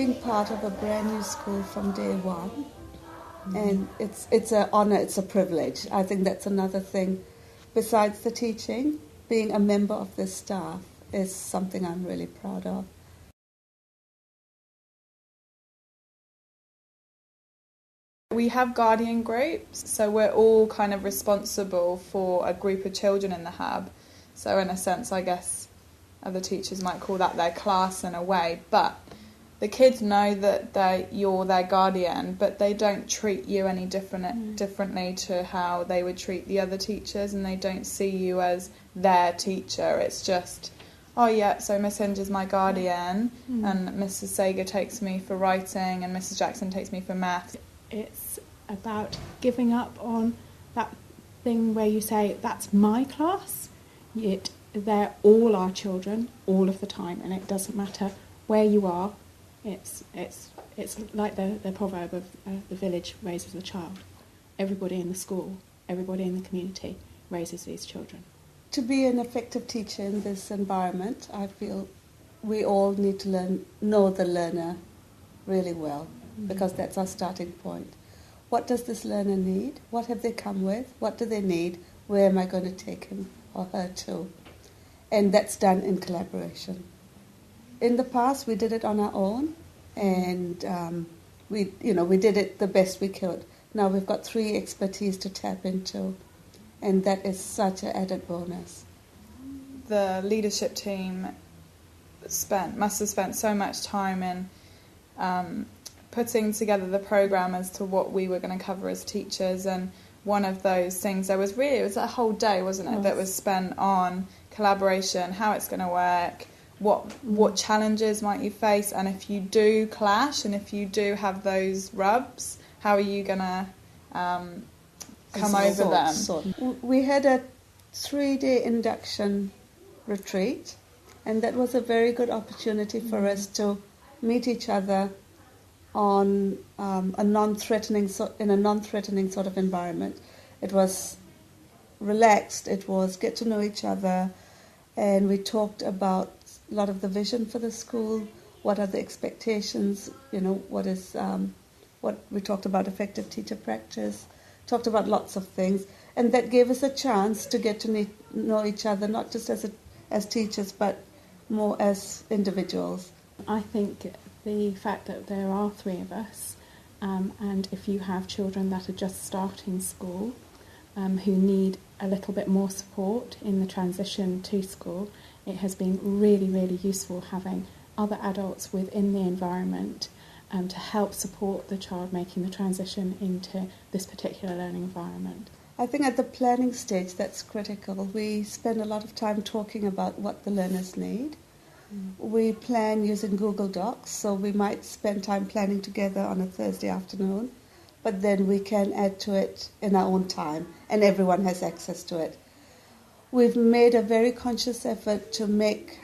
being part of a brand new school from day one. And it's an honour, it's a privilege. I think that's another thing. Besides the teaching, being a member of this staff is something I'm really proud of. We have guardian groups, so we're all kind of responsible for a group of children in the hub. So in a sense, I guess other teachers might call that their class in a way, but the kids know that you're their guardian, but they don't treat you any differently to how they would treat the other teachers, and they don't see you as their teacher. It's just, oh yeah, so Miss Hinge is my guardian, and Mrs. Sager takes me for writing, and Mrs. Jackson takes me for maths. It's about giving up on that thing where you say, that's my class. They're all our children, all of the time, and it doesn't matter where you are. It's like the proverb of the village raises the child. Everybody in the school, everybody in the community raises these children. To be an effective teacher in this environment, I feel we all need to know the learner really well, because that's our starting point. What does this learner need? What have they come with? What do they need? Where am I going to take him or her to? And that's done in collaboration. In the past, we did it on our own, and we did it the best we could. Now we've got 3 expertise to tap into, and that is such an added bonus. The leadership team must have spent so much time in putting together the programme as to what we were going to cover as teachers, and one of those things, it was a whole day, wasn't it, that was spent on collaboration, how it's going to work, what challenges might you face, and if you do clash and if you do have those rubs, how are you going to come over them? We had a 3-day induction retreat, and that was a very good opportunity for us to meet each other on in a non-threatening sort of environment. It was relaxed, it was get to know each other, and we talked about a lot of the vision for the school, what are the expectations, what we talked about effective teacher practice, talked about lots of things, and that gave us a chance to get to know each other, not just as teachers, but more as individuals. I think the fact that there are 3 of us, and if you have children that are just starting school, who need a little bit more support in the transition to school, it has been really, really useful having other adults within the environment to help support the child making the transition into this particular learning environment. I think at the planning stage that's critical. We spend a lot of time talking about what the learners need. We plan using Google Docs, so we might spend time planning together on a Thursday afternoon, but then we can add to it in our own time, and everyone has access to it. We've made a very conscious effort to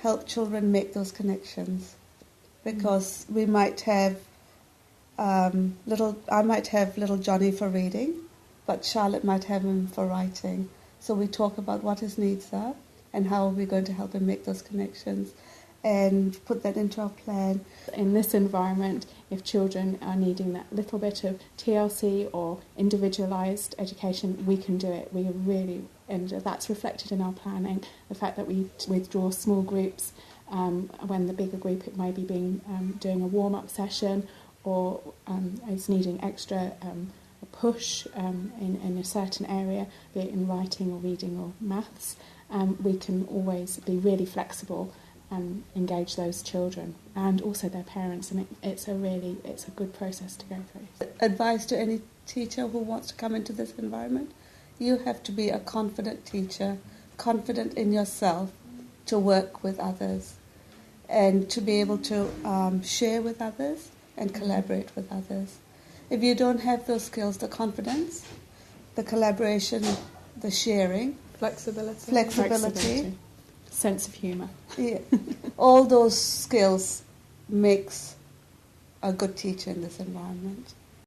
help children make those connections, because we might have I might have little Johnny for reading, but Charlotte might have him for writing. So we talk about what his needs are and how are we going to help him make those connections, and put that into our plan. In this environment, if children are needing that little bit of TLC or individualised education, we can do it. And that's reflected in our planning. The fact that we withdraw small groups when the bigger group, it may be doing a warm-up session, or is needing extra a push in a certain area, be it in writing or reading or maths. We can always be really flexible and engage those children and also their parents, and it's a good process to go through. Advice to any teacher who wants to come into this environment: you have to be a confident teacher, confident in yourself to work with others and to be able to share with others and collaborate with others. If you don't have those skills, the confidence, the collaboration, the sharing, flexibility. Sense of humour. Yeah. All those skills makes a good teacher in this environment.